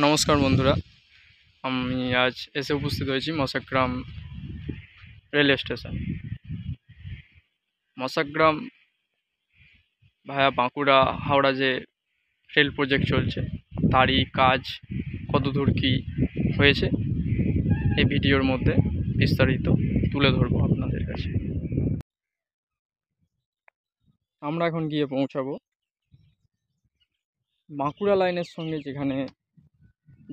নমস্কার বন্ধুরা, আমি আজ এসে উপস্থিত হয়েছি মশাগ্রাম রেল স্টেশন। মশাগ্রাম ভায়া বাঁকুড়া হাওড়া যে রেল প্রজেক্ট চলছে তারই কাজ কতদূর কী হয়েছে এই ভিডিওর মধ্যে বিস্তারিত তুলে ধরবো আপনাদের কাছে। আমরা এখন গিয়ে পৌঁছাবো বাঁকুড়া লাইনের সঙ্গে, যেখানে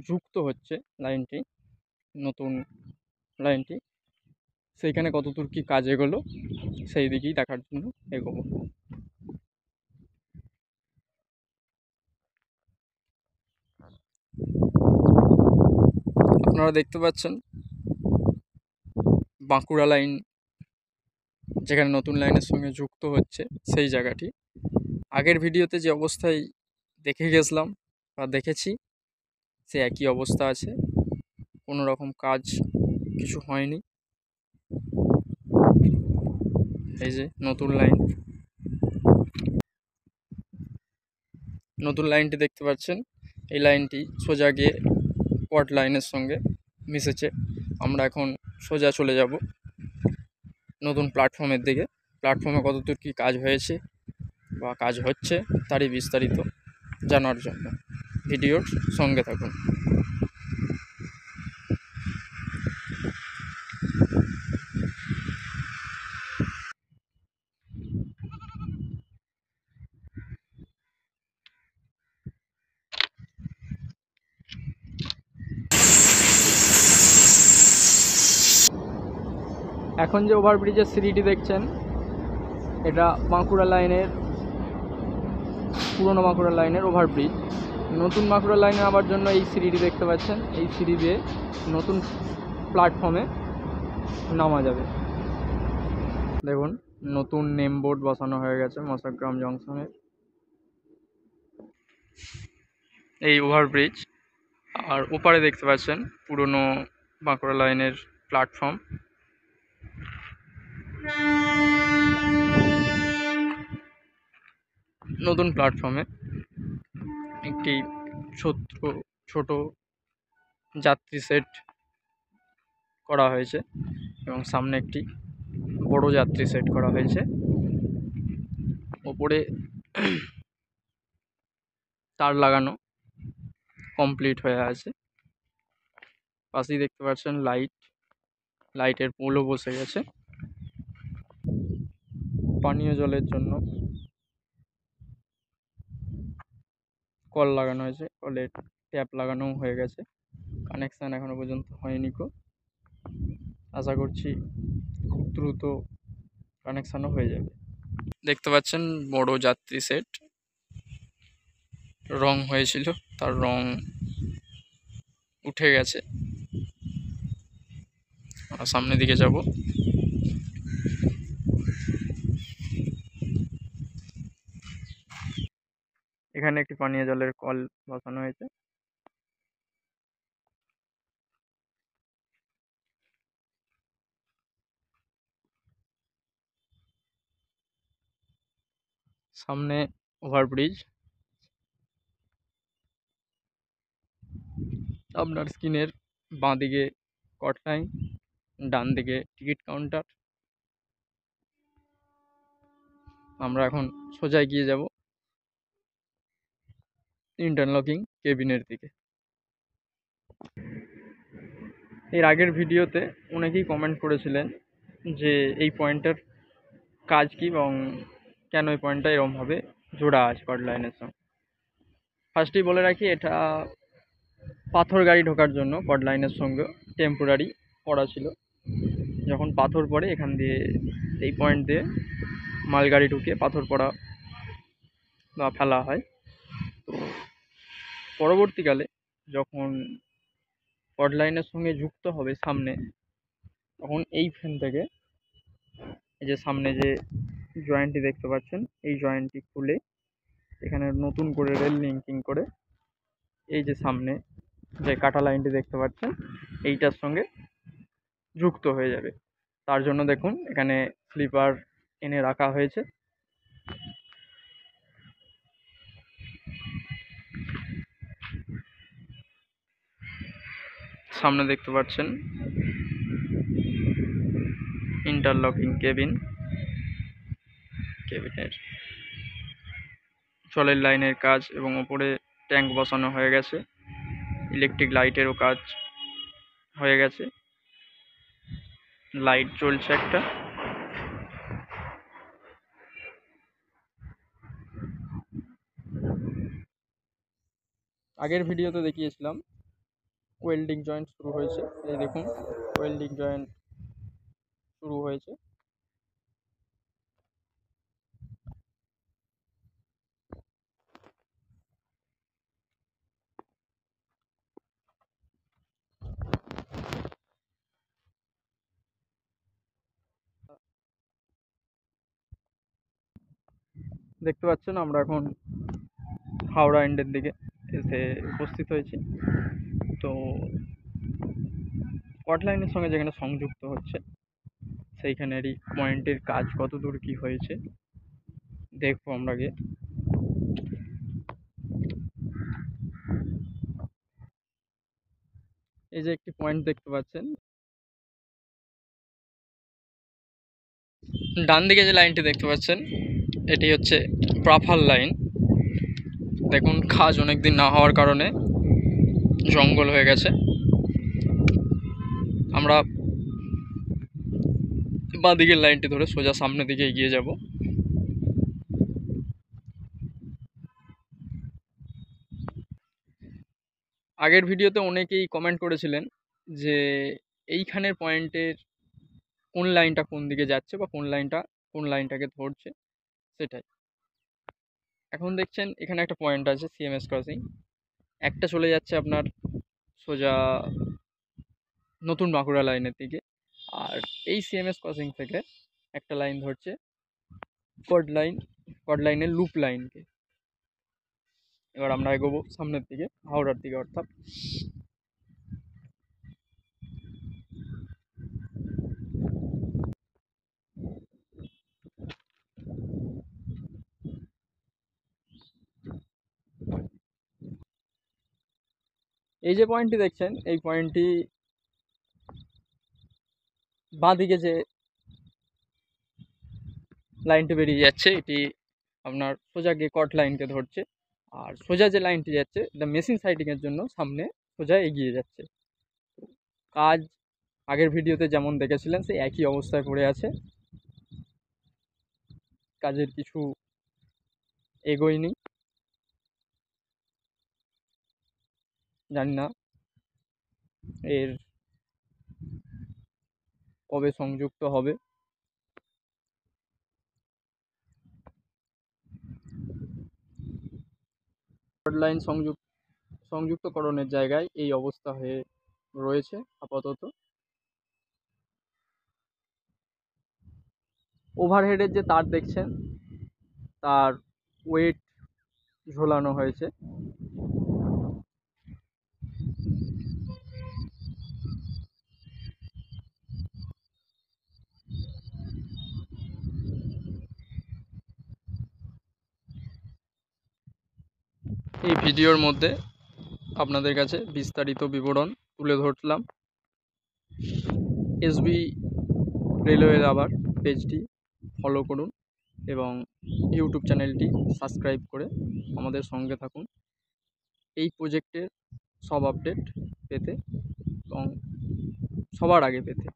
যুক্ত হচ্ছে লাইনটি, নতুন লাইনটি, সেইখানে কতদূর কী কাজ এগোলো সেই দিকেই দেখার জন্য এগোবো। আপনারা দেখতে পাচ্ছেন বাঁকুড়া লাইন যেখানে নতুন লাইনের সঙ্গে যুক্ত হচ্ছে সেই জায়গাটি। আগের ভিডিওতে যে অবস্থায় দেখে গেছিলাম বা দেখেছি সে একই অবস্থা আছে, কোনো রকম কাজ কিছু হয়নি। এই যে নতুন লাইনটি দেখতে পাচ্ছেন, এই লাইনটি সোজা গিয়ে কট লাইনের সঙ্গে মিশেছে। আমরা এখন সোজা চলে যাব নতুন প্ল্যাটফর্মের দিকে। প্ল্যাটফর্মে কতদূর কী কাজ হয়েছে বা কাজ হচ্ছে তারই বিস্তারিত জানার জন্য ভিডিওর সঙ্গে থাকুন। এখন যে ওভারব্রিজের সিঁড়িটি দেখছেন, এটা বাঁকুড়া লাইনের, পুরনো বাঁকুড়া লাইনের ওভারব্রিজ। নতুন বাঁকুড়া লাইনে আবার জন্য এই সিঁড়িটি দেখতে পাচ্ছেন, এই সিঁড়ি দিয়ে নতুন প্ল্যাটফর্মে নামা যাবে। দেখুন, নতুন নেম বোর্ড বসানো হয়ে গেছে মশাগ্রাম জংশনের। এই ওভারব্রিজ, আর ওপারে দেখতে পাচ্ছেন পুরনো বাঁকুড়া লাইনের প্ল্যাটফর্ম। নতুন প্ল্যাটফর্মে একটি ছোট যাত্রী সেট করা হয়েছে এবং সামনে একটি বড় যাত্রী সেট করা হয়েছে। ওপরে তার লাগানো কমপ্লিট হয়ে আছে। পাশেই দেখতে পাচ্ছেন লাইটের পোলও বসে গেছে। পানীয় জলের জন্য কল লাগানো হয়েছে, কলের ট্যাপ লাগানো হয়ে গেছে। কানেকশান এখনো পর্যন্ত হয়নি কো, আশা করছি খুব দ্রুত কানেকশানও হয়ে যাবে। দেখতে পাচ্ছেন বড় যাত্রী সেট, রং হয়েছিল, তার রং উঠে গেছে। আমরা সামনের দিকে যাব। এখানে একটি পানীয় জলের কল বসানো হয়েছে। সামনে ওভারব্রিজ, আপনার স্ক্রিনের বাঁ দিকে কট লাইন, ডান দিকে টিকিট কাউন্টার। আমরা এখন সোজা এগিয়ে যাব ইন্টারলকিং কেবিনের দিকে। এর আগের ভিডিওতে অনেকেই কমেন্ট করেছিলেন যে এই পয়েন্টের কাজ কী এবং কেন এই পয়েন্টটা এরকমভাবে জোড়া আছে কট লাইনের সঙ্গে। ফার্স্টেই বলে রাখি, এটা পাথর গাড়ি ঢোকার জন্য কট লাইনের সঙ্গে টেম্পোরারি করা ছিল। যখন পাথর পড়ে এখান দিয়ে, এই পয়েন্ট দিয়ে মালগাড়ি ঢুকিয়ে পাথর পড়া বা ফেলা হয়। তো পরবর্তীকালে যখন কট লাইনের সঙ্গে যুক্ত হবে সামনে, তখন এই ফ্যান থেকে এই যে সামনে যে জয়েন্টটি দেখতে পাচ্ছেন, এই জয়েন্টটি খুলে এখানে নতুন করে রেল লিঙ্কিং করে এই যে সামনে যে কাটা লাইনটি দেখতে পাচ্ছেন এইটার সঙ্গে যুক্ত হয়ে যাবে। তার জন্য দেখুন এখানে স্লিপার এনে রাখা হয়েছে। সামনে দেখতে পাচ্ছেন ইন্টারলকিং কেবিনের জলের লাইনের কাজ এবং ওপরে ট্যাঙ্ক বসানো হয়ে গেছে। ইলেকট্রিক লাইটেরও কাজ হয়ে গেছে, লাইট জ্বলছে একটা। আগের ভিডিওতে দেখিয়েছিলাম ওয়েল্ডিং জয়েন্ট শুরু হয়েছে। এই দেখুন ওয়েল্ডিং জয়েন্ট শুরু হয়েছে। দেখতে পাচ্ছেন আমরা এখন হাওড়া এন্ডের দিকে এসে উপস্থিত হয়েছি। তো কট লাইনের সঙ্গে যেখানে সংযুক্ত হচ্ছে সেইখানেরই পয়েন্টের কাজ কতদূর কি হয়েছে দেখবো আমরা গিয়ে। এই যে একটি পয়েন্ট দেখতে পাচ্ছেন, ডান দিকে যে লাইনটি দেখতে পাচ্ছেন এটি হচ্ছে প্রাফার লাইন। দেখুন কাজ অনেকদিন না হওয়ার কারণে জঙ্গল হয়ে গেছে। আমরা বাঁ দিকের লাইনটি ধরে সোজা সামনের দিকে এগিয়ে যাব। আগের ভিডিওতে অনেকেই কমেন্ট করেছিলেন যে এইখানের পয়েন্টের কোন লাইনটা কোন দিকে যাচ্ছে বা কোন লাইনটাকে ধরছে সেটাই। এখন দেখছেন এখানে একটা পয়েন্ট আছে সিএমএস ক্রসিং, একটা চলে যাচ্ছে আপনার সোজা নতুন বাঁকুড়া লাইনের দিকে, আর এই সিএমএস ক্রসিং থেকে একটা লাইন ধরছে কড লাইনের লুপ লাইনকে। এবার আমরা এগোবো সামনের দিকে হাওড়ার দিকে। অর্থাৎ এই যে পয়েন্টটি দেখছেন এই পয়েন্টটি বাঁ দিকে যে লাইনটি বেরিয়ে যাচ্ছে এটি আপনার সোজা গিয়ে কট লাইনকে ধরছে, আর সোজা যে লাইনটি যাচ্ছে এটা মেশিন সাইটিংয়ের জন্য সামনে সোজা এগিয়ে যাচ্ছে। কাজ আগের ভিডিওতে যেমন দেখেছিলেন সেই একই অবস্থায় পড়ে আছে, কাজের কিছু এগোয়নি। জানি না এর কবে সংযুক্ত হবে। লাইন সংযুক্তকরণের জায়গায় এই অবস্থা হয়ে রয়েছে আপাতত। ওভারহেডের যে তার দেখছেন তার ওয়েট ঝোলানো হয়েছে। এই ভিডিওর মধ্যে আপনাদের কাছে বিস্তারিত বিবরণ তুলে ধরলাম। এসবি রেলওয়ে রাবার পেজটি ফলো করুন এবং ইউটিউব চ্যানেলটি সাবস্ক্রাইব করে আমাদের সঙ্গে থাকুন এই প্রজেক্টের সব আপডেট পেতে এবং সবার আগে পেতে।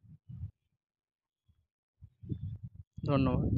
ধন্যবাদ।